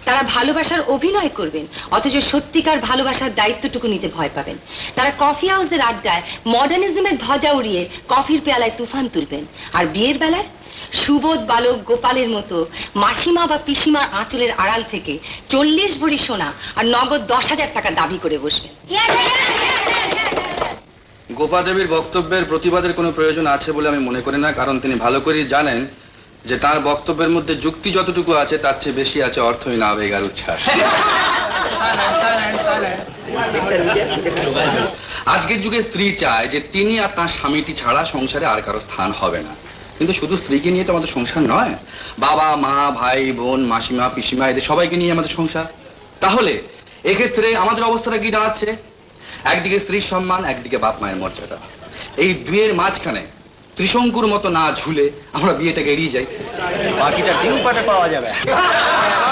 তারা ভালোবাসার অভিনয় করবেন, অথচ সত্যিকার ভালোবাসার দায়িত্বটুকু নিতে ভয় পাবেন। তারা কফি হাউসের আড্ডায় মডার্নিজমের ধ্বজা উড়িয়ে কফির পেয়ালায় তুফান তুলবেন, আর বিয়ের বেলায় সুবোধ বালক গোপালের মতো মাসিমা বা পিসিমার আঁচলের আড়াল থেকে 40 ভরি সোনা আর নগদ 10,000 টাকা দাবি করে বসবেন। গোপাদেবীর বক্তব্যের প্রতিবাদের কোনো প্রয়োজন আছে বলে আমি মনে করি না, কারণ তিনি ভালো করেই জানেন যে তার বক্তব্যের মধ্যে যুক্তি যতটুকু আছে তার চেয়ে বেশি আছে অর্থহীন আবেগ আর উচ্ছ্বাস। আজকের যুগে স্ত্রী চায় যে তিনি আর তার স্বামীটি ছাড়া সংসারে আর কারো স্থান হবে না, কিন্তু শুধু স্ত্রীকে নিয়ে তো আমাদের সংসার নয়, বাবা মা ভাই বোন মাসিমা পিসিমা এদের সবাইকে নিয়ে আমাদের সংসার। তাহলে এক্ষেত্রে আমাদের অবস্থাটা কি দাঁড়াচ্ছে? একদিকে স্ত্রীর সম্মান, একদিকে বাপ মায়ের মর্যাদা। এই দুয়ের মাঝখানে ত্রিশঙ্কুর মতো না ঝুলে আমরা বিয়েটাকে এড়িয়ে যাই, বাকিটা ডিম পাটে পাওয়া যাবে।